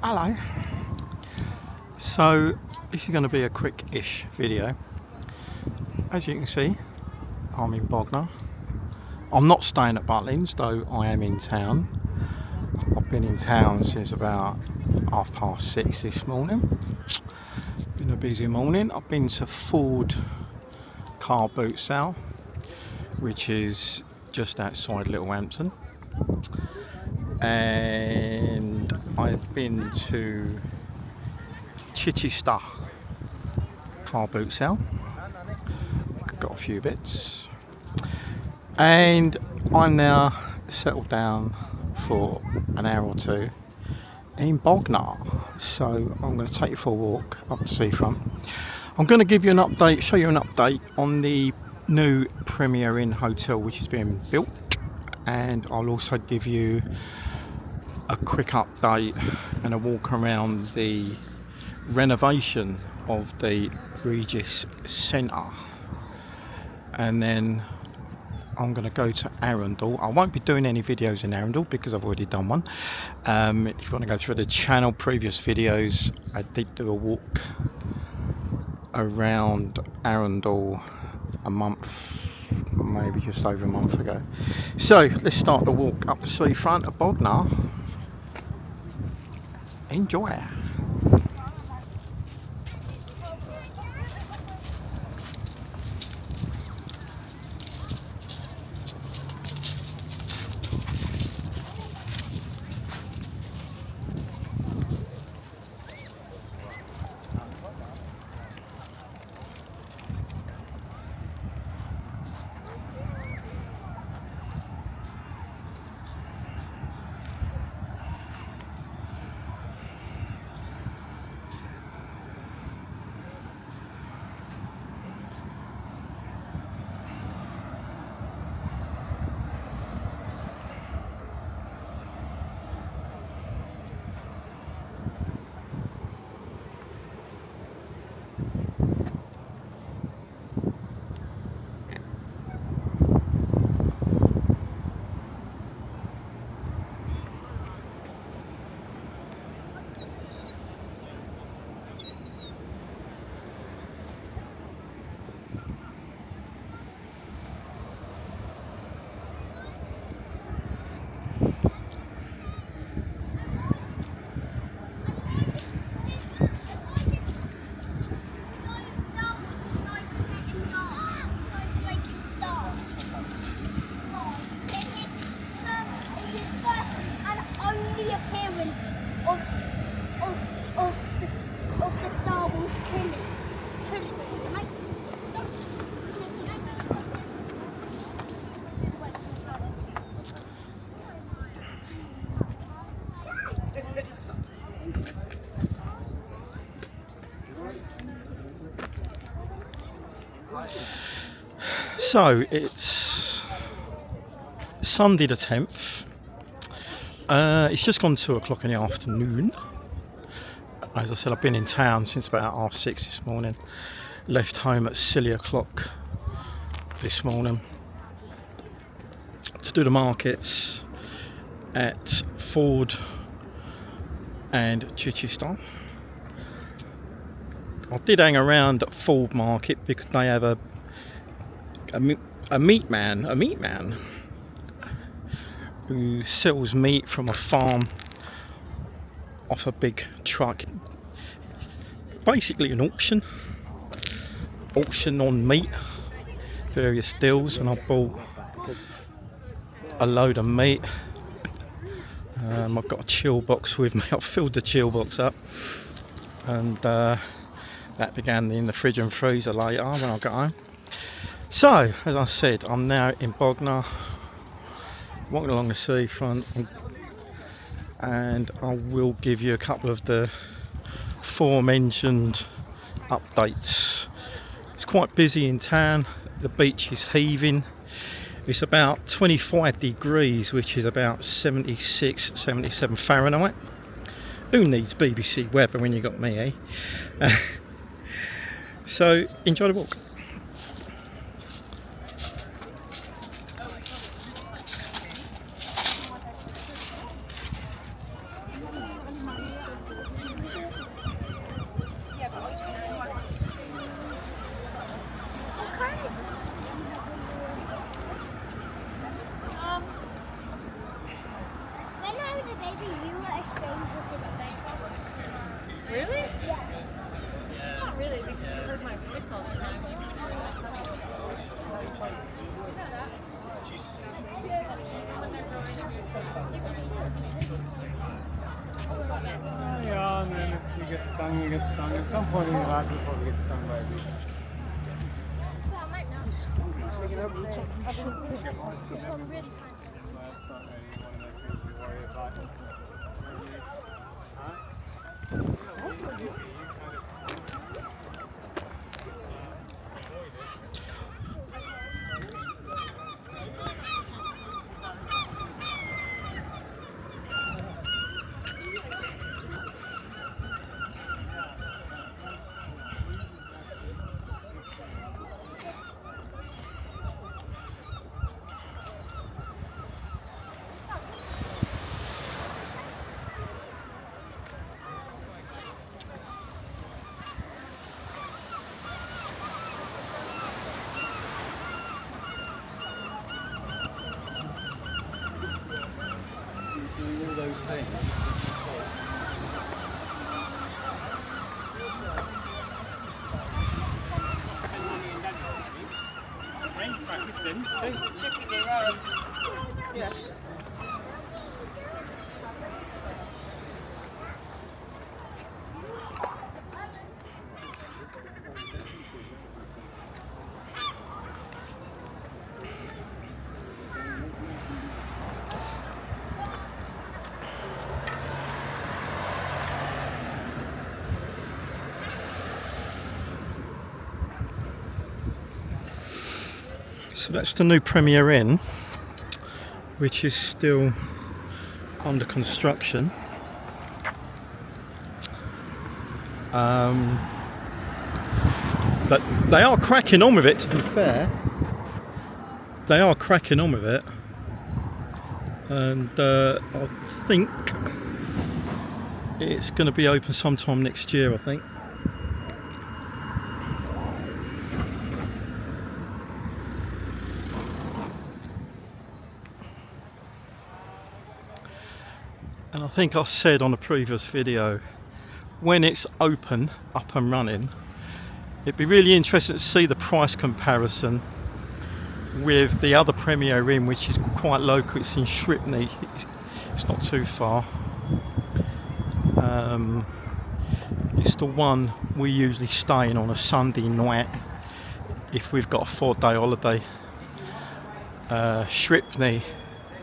Hello. So this is going to be a quick-ish video. As you can see, I'm in Bognor. I'm not staying at Butlins, though I am in town. I've been in town since about 6:30 this morning. Been a busy morning. I've been to Ford car boot sale, which is just outside Littlehampton, and I've been to Chichester car boot sale. Got a few bits, and I'm now settled down for an hour or two in Bognor. So I'm going to take you for a walk up the seafront. I'm going to give you an update, show you an update on the new Premier Inn hotel which is being built, and I'll also give you a quick update and a walk around the renovation of the Regis Centre, and then I'm going to go to Arundel. I won't be doing any videos in Arundel because I've already done one. If you want to go through the channel previous videos, I did do a walk around Arundel a month, maybe just over a month ago. So let's start the walk up the seafront of Bognor. Enjoy. So it's Sunday the 10th. It's just gone 2 o'clock in the afternoon. As I said, I've been in town since about 6:30 this morning. Left home at silly o'clock this morning to do the markets at Ford and Chichester. I did hang around at Ford Market because they have a meat man who sells meat from a farm off a big truck. Basically an auction on meat, various deals, and I bought a load of meat. I've got a chill box with me. I've filled the chill box up, and that began in the fridge and freezer later when I got home. So, as I said, I'm now in Bognor, walking along the seafront, and I will give you a couple of the aforementioned updates. It's quite busy in town. The beach is heaving. It's about 25 degrees, which is about 76, 77 Fahrenheit. Who needs BBC weather when you got me, eh? So enjoy the walk. get stung, you get stung. At some point in your life, you'll probably get stung by a bee. Doing all those things. Yeah. So that's the new Premier Inn, which is still under construction. But they are cracking on with it, to be fair. They are cracking on with it. And I think it's going to be open sometime next year, I think. And I think I said on a previous video, when it's open, up and running, it'd be really interesting to see the price comparison with the other Premier Inn, which is quite local. It's in Shripney. It's not too far. It's the one we usually stay in on a Sunday night if we've got a 4-day holiday. Shripney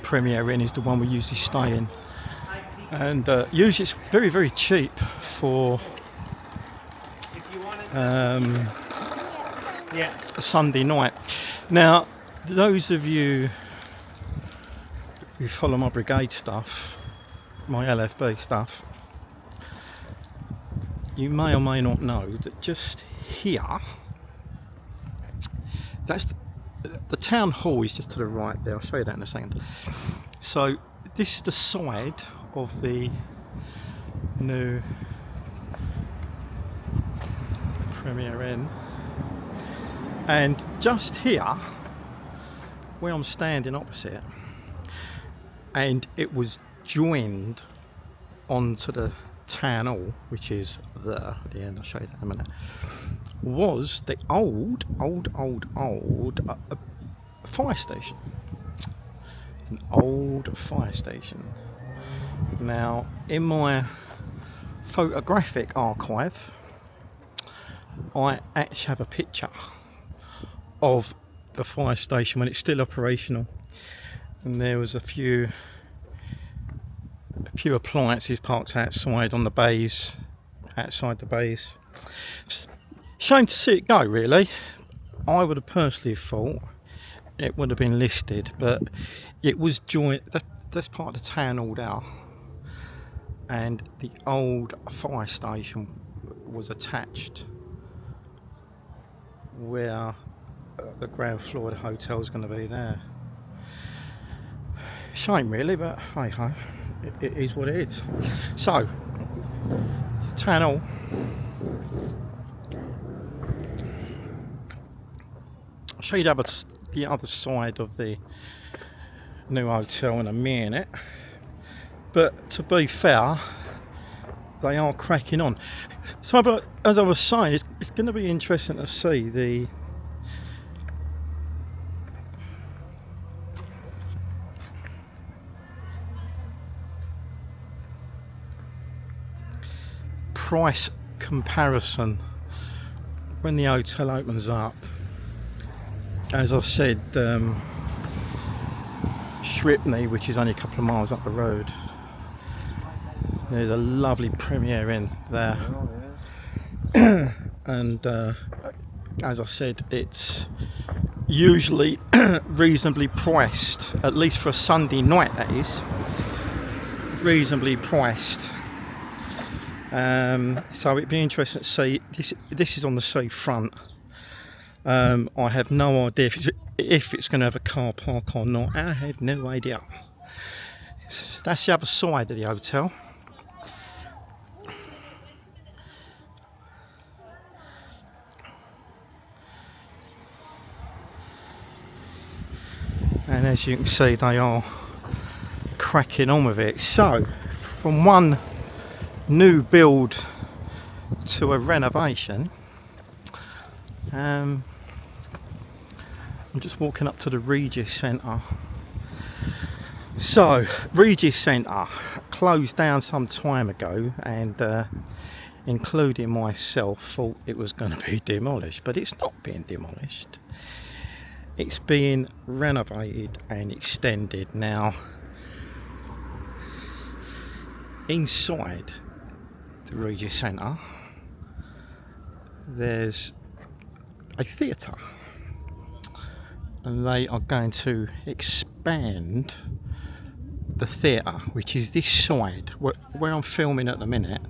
Premier Inn is the one we usually stay in, and usually it's very, very cheap for a Sunday night. Now, those of you who follow my brigade stuff, my LFB stuff, you may or may not know that just here, that's the town hall is just to the right there. I'll show you that in a second. So this is the side of the new Premier Inn, and just here where I'm standing opposite, and it was joined onto the town hall, which is there at the end, I'll show you that in a minute, was the old fire station. An old fire station. Now, in my photographic archive, I actually have a picture of the fire station when it's still operational, and there was a few appliances parked outside on the bays, outside the bays. Shame to see it go, really. I would have personally thought it would have been listed, but it was joined. That's part of the town hall now, and the old fire station was attached where the ground floor of the hotel is going to be there. Shame, really, but hey ho, it is what it is. So, town hall. I'll show you the other side of the new hotel in a minute. But to be fair, they are cracking on. So, but as I was saying, it's going to be interesting to see the price comparison when the hotel opens up. As I said, Shripney, which is only a couple of miles up the road, there's a lovely Premier Inn there. And as I said, it's usually reasonably priced, at least for a Sunday night, that is reasonably priced. So it'd be interesting to see. This is on the seafront. I have no idea if it's going to have a car park or not. I have no idea. That's the other side of the hotel. And as you can see, they are cracking on with it. So, from one new build to a renovation, I'm just walking up to the Regis Centre. So, Regis Centre closed down some time ago, and including myself thought it was going to be demolished, but it's not being demolished. It's being renovated and extended now. Inside the Regis Centre, there's a theatre, and they are going to expand the theatre, which is this side where I'm filming at the minute.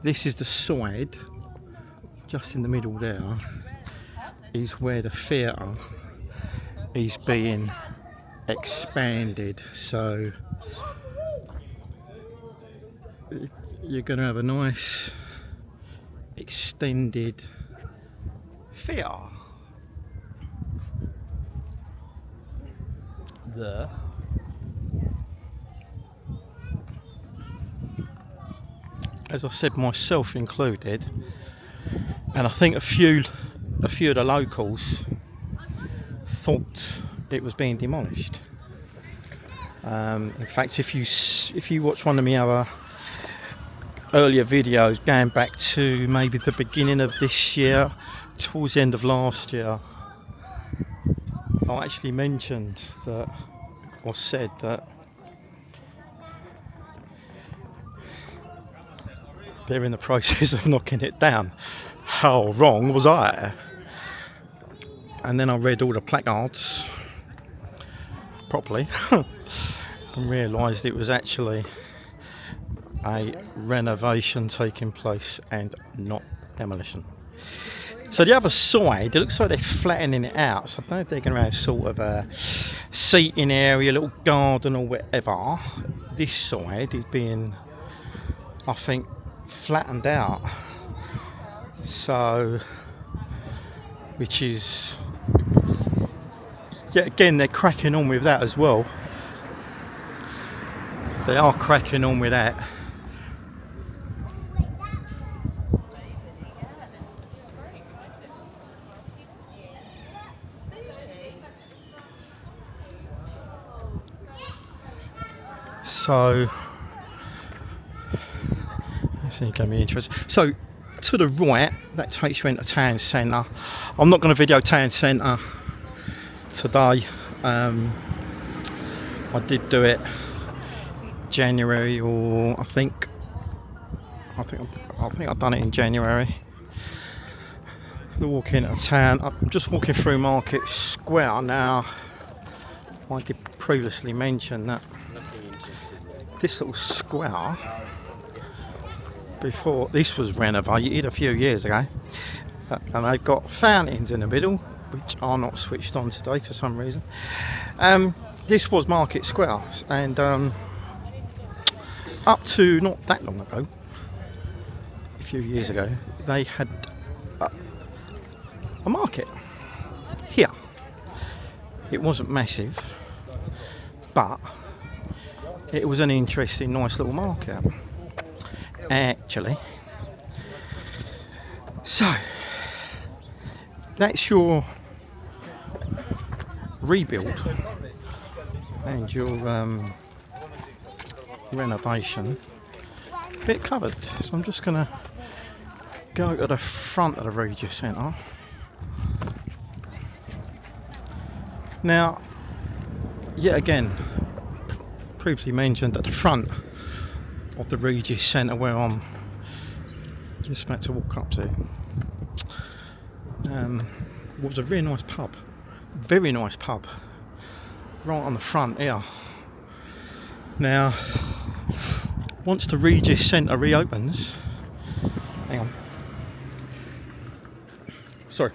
This is the side just in the middle there, is where the theatre is being expanded. So you're going to have a nice extended theatre there. As I said, myself included, and I think a few of the locals thought it was being demolished. In fact, if you watch one of my other earlier videos going back to maybe the beginning of this year, towards the end of last year, I actually mentioned that, or said that they're in the process of knocking it down. How wrong was I? And then I read all the placards properly and realised it was actually a renovation taking place and not demolition. So the other side, it looks like they're flattening it out. So I don't know if they're going to have sort of a seating area, a little garden or whatever. This side is being, I think, flattened out. So, which is, yeah, again, they're cracking on with that as well. They are cracking on with that. So, this is going to be interesting. So, to the right, that takes you into town centre. I'm not going to video town centre today. I did do it January, or I think I've done it in January. The walk into town. I'm just walking through Market Square now. I did previously mention that this little square, before this was renovated a few years ago, and they've got fountains in the middle, which are not switched on today for some reason. This was Market Square, and up to not that long ago, a few years ago, they had a market here. It wasn't massive, but it was an interesting, nice little market, actually. So that's your rebuild and your renovation a bit covered. So I'm just gonna go to the front of the Regis Centre. Now, yet again, previously mentioned at the front of the Regis Centre where I'm just about to walk up to, was a very nice pub. Very nice pub. Right on the front here. Now, once the Regis Centre reopens, hang on. Sorry.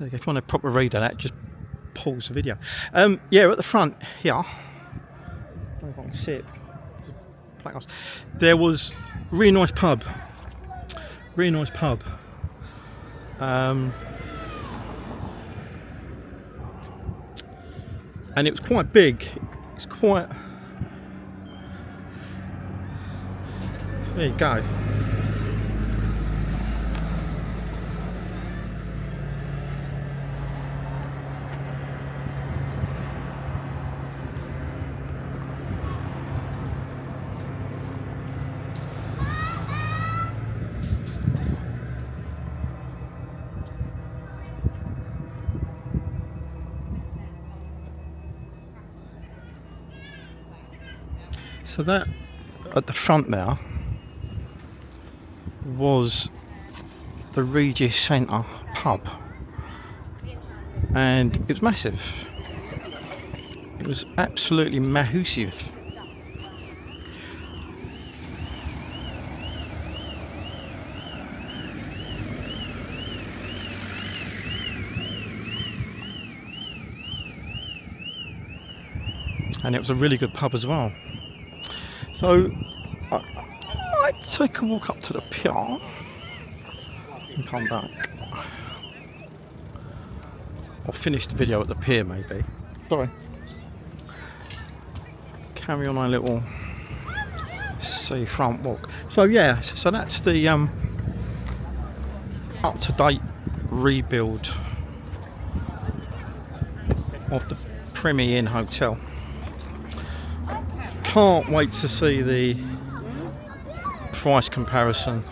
If you want a proper read of that, just pause the video. Yeah, at the front here, I don't know if I can see it. There was a really nice pub. Really nice pub. And it was quite big. It's quite. There you go. So that at the front there was the Regis Centre pub, and it was massive. It was absolutely massive. And it was a really good pub as well. So I might take a walk up to the pier and come back. I'll finish the video at the pier maybe. Sorry. Carry on our little seafront walk. So yeah, so that's the up-to-date rebuild of the Premier Inn Hotel. Can't wait to see the price comparison,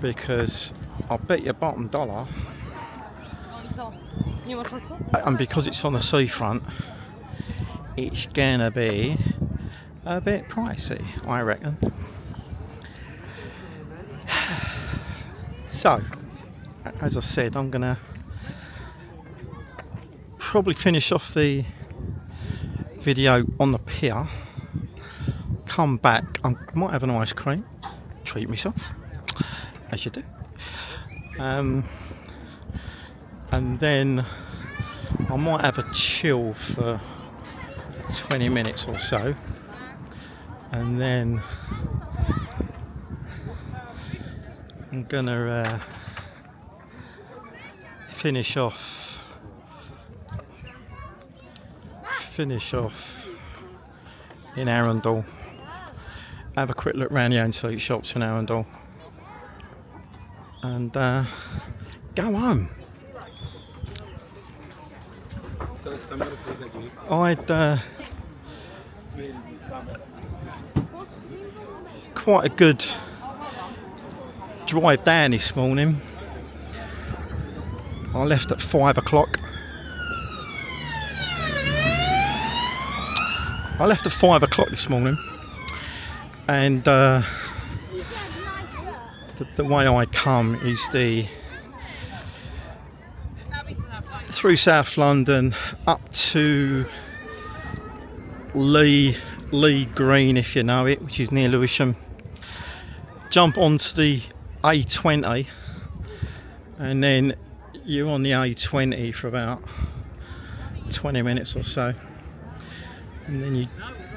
because I'll bet you bottom dollar, and because it's on the seafront, it's gonna be a bit pricey, I reckon. So, as I said, I'm gonna probably finish off the video on the pier, come back, I might have an ice cream, treat myself, as you do, and then I might have a chill for 20 minutes or so, and then I'm gonna finish off in Arundel, have a quick look around the antique shops in Arundel, and go home. I'd quite a good drive down this morning. I left at 5 o'clock. I left at 5 o'clock this morning, and the way I come is through South London up to Lee Green, if you know it, which is near Lewisham. Jump onto the A20, and then you're on the A20 for about 20 minutes or so. And then you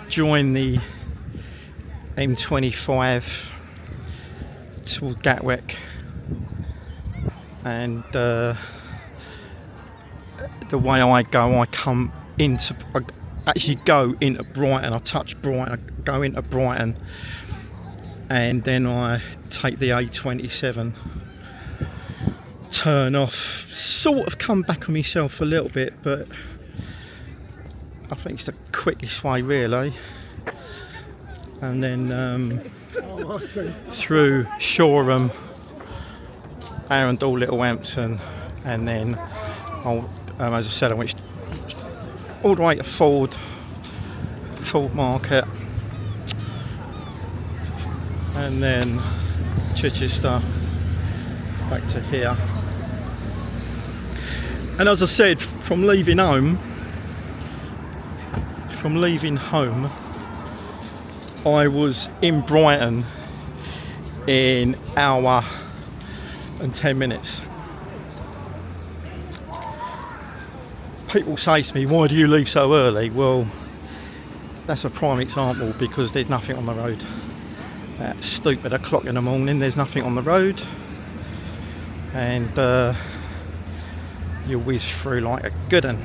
join the M25 toward Gatwick, and the way I go, I actually go into Brighton. I touch Brighton, I go into Brighton, and then I take the A27, turn off, sort of come back on myself a little bit, but I think it's the quickest way really. And then through Shoreham, Arundel, Littlehampton, and then I'll, as I said, I went all the way to Ford Market, and then Chichester back to here. And as I said, from leaving home, I was in Brighton in an hour and 10 minutes. People say to me, why do you leave so early? Well, that's a prime example, because there's nothing on the road. At stupid o'clock in the morning, there's nothing on the road, and you whiz through like a good un.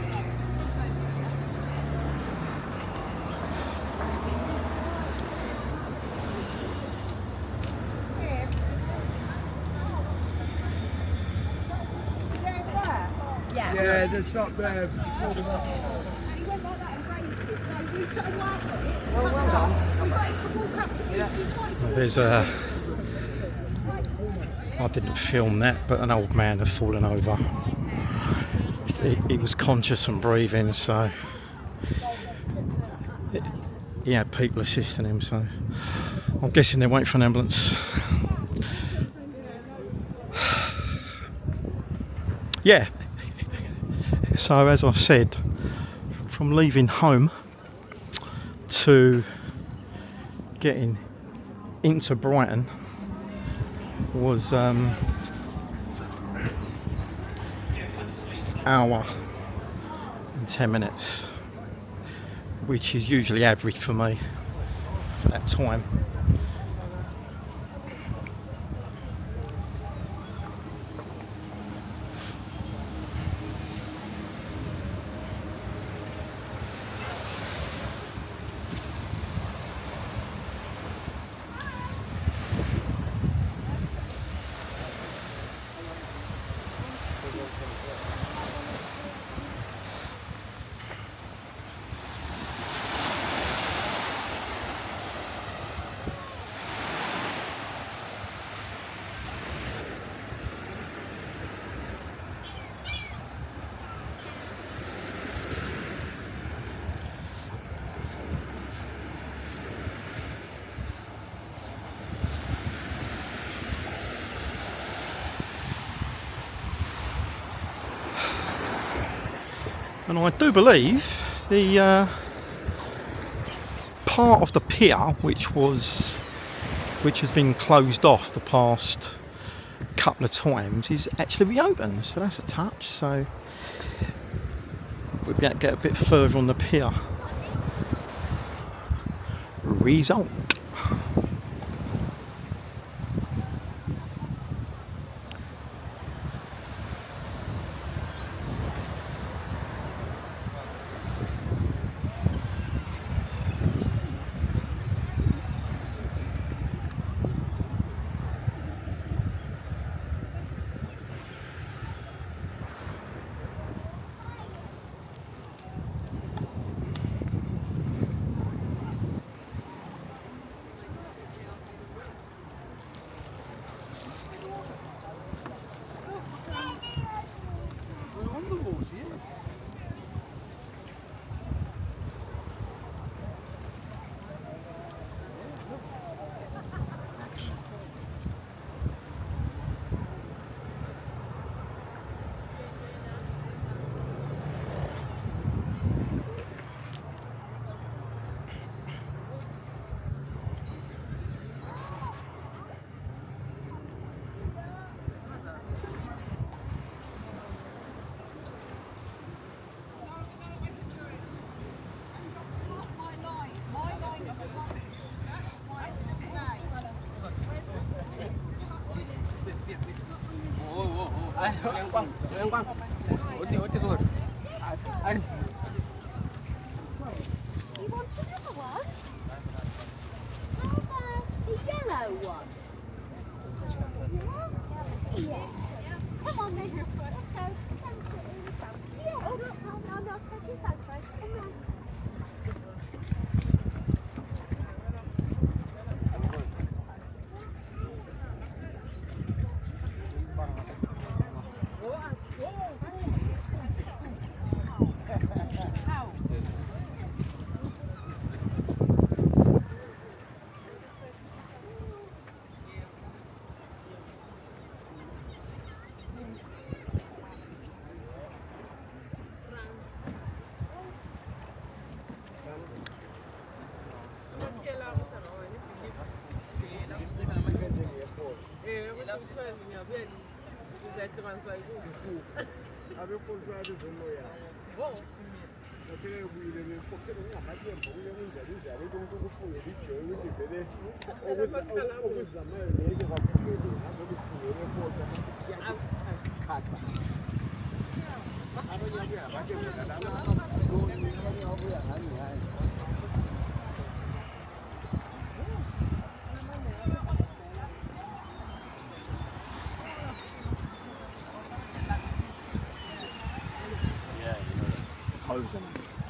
Yeah, there's up there. There's a... I didn't film that, but an old man had fallen over. He was conscious and breathing, so he had people assisting him, so I'm guessing they're waiting for an ambulance. Yeah, so as I said, from leaving home to getting into Brighton was hour and 10 minutes, which is usually average for me for that time. And I do believe the part of the pier which has been closed off the past couple of times is actually reopened, so that's a touch. So we'll be able to get a bit further on the pier. Result.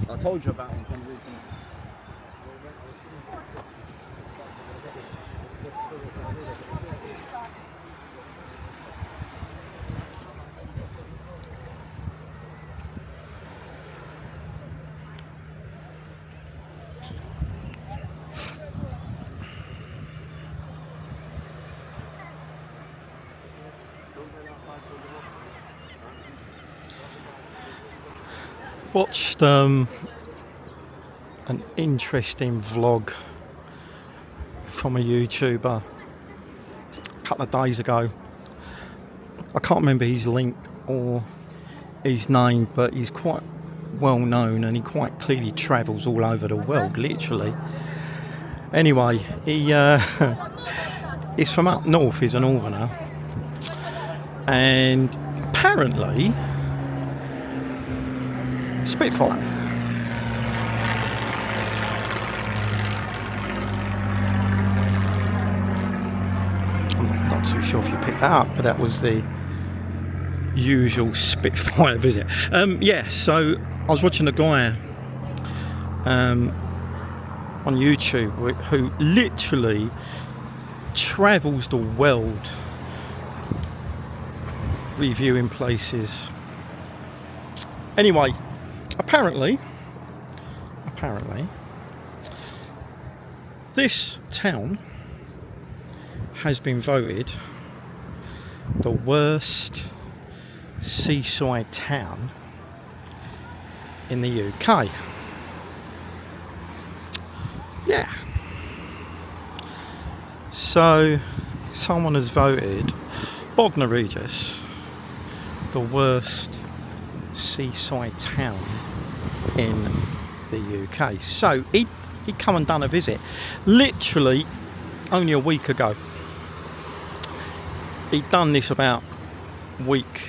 I told you about him. Watched an interesting vlog from a YouTuber a couple of days ago. I can't remember his link or his name, but he's quite well known and he quite clearly travels all over the world, literally. Anyway, he he's from up north, he's a northerner, and apparently Spitfire. I'm not too sure if you picked that up, but that was the usual Spitfire visit. Yeah, so I was watching a guy on YouTube who literally travels the world reviewing places. Anyway, apparently this town has been voted the worst seaside town in the UK. Yeah. So someone has voted Bognor, Regis the worst seaside town in the UK. So he'd come and done a visit literally only a week ago. He'd done this about a week,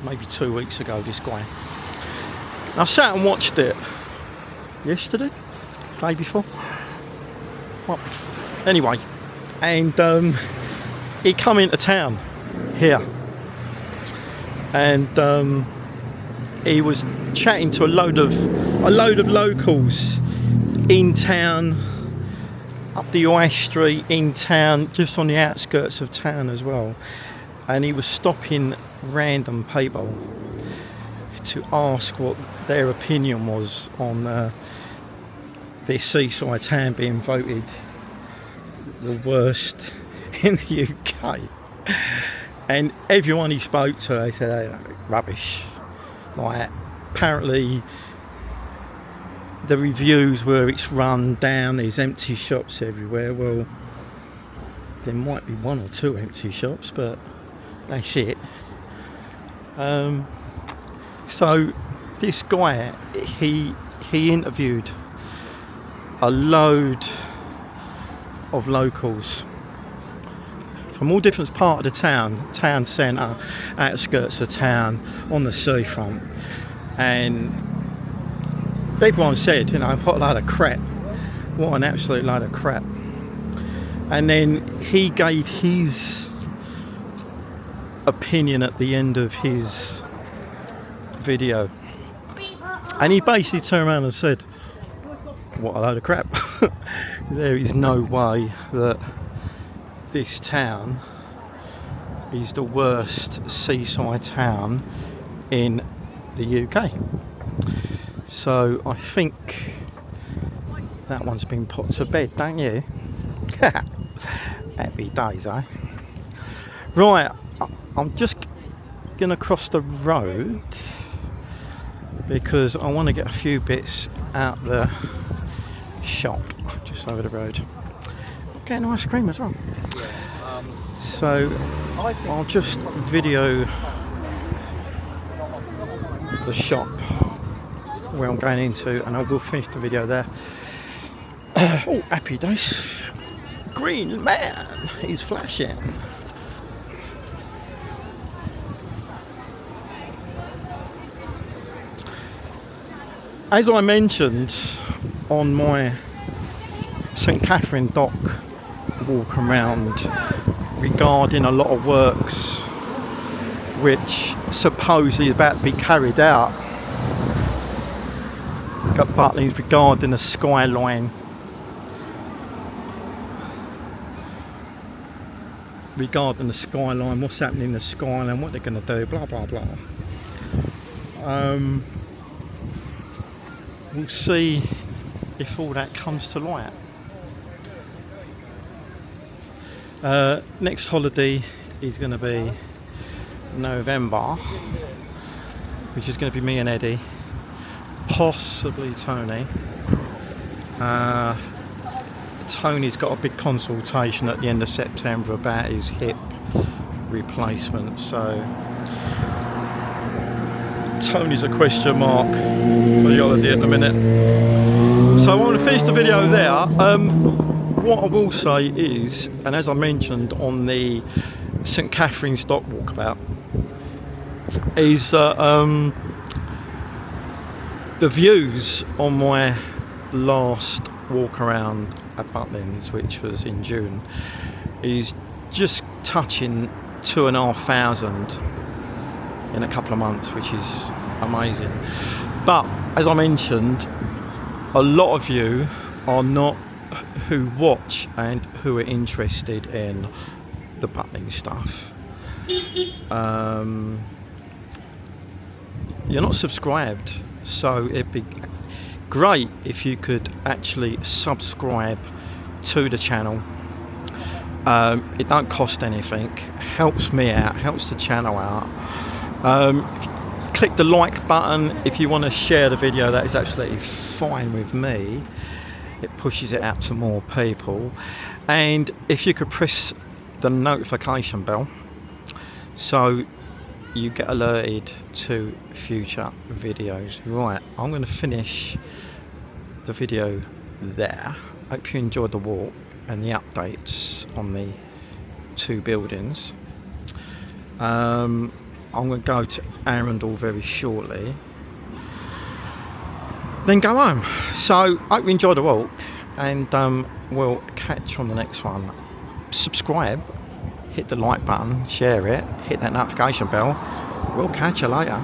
maybe 2 weeks ago, this guy. I sat and watched it yesterday, day before. What? Anyway, and he come into town here, and he was chatting to a load of locals in town, up the High Street, in town, just on the outskirts of town as well. And he was stopping random people to ask what their opinion was on this seaside town being voted the worst in the UK. And everyone he spoke to, they said, "Hey, rubbish." Like, apparently the reviews were it's run down, there's empty shops everywhere. Well, there might be one or two empty shops, but that's it. So this guy, he interviewed a load of locals from all different parts of the town centre, outskirts of town, on the seafront, and everyone said, you know, what a load of crap, what an absolute load of crap. And then he gave his opinion at the end of his video, and he basically turned around and said, what a load of crap. There is no way that this town is the worst seaside town in the UK. So I think that one's been put to bed, don't you? Happy days, eh? Right, I'm just gonna cross the road because I want to get a few bits out the shop just over the road. Get an ice cream as well. So I'll just video the shop where I'm going into, and I will finish the video there. Oh, happy days. Green man, he's flashing. As I mentioned on my St Catherine dock walk around regarding a lot of works which supposedly is about to be carried out at Butlins regarding the skyline, what's happening in the skyline, what they're going to do, blah blah blah. We'll see if all that comes to light. Next holiday is going to be November, which is going to be me and Eddie, possibly Tony. Tony's got a big consultation at the end of September about his hip replacement, so Tony's a question mark for the holiday at the minute. So I want to finish the video there. What I will say is, and as I mentioned on the St Catherine's dock walkabout, is that the views on my last walk around at Butlins, which was in June, is just touching 2,500 in a couple of months, which is amazing. But as I mentioned, a lot of you are not who watch and who are interested in the Butlins stuff. You're not subscribed, so it'd be great if you could actually subscribe to the channel. It don't cost anything, helps me out, helps the channel out. If you click the like button if you want to share the video, that is absolutely fine with me. It pushes it out to more people. And if you could press the notification bell so you get alerted to future videos. Right, I'm going to finish the video there. Hope you enjoyed the walk and the updates on the two buildings. I'm going to go to Arundel very shortly, then go home. So hope you enjoyed the walk, and we'll catch you on the next one. Subscribe, hit the like button, share it, hit that notification bell. We'll catch you later.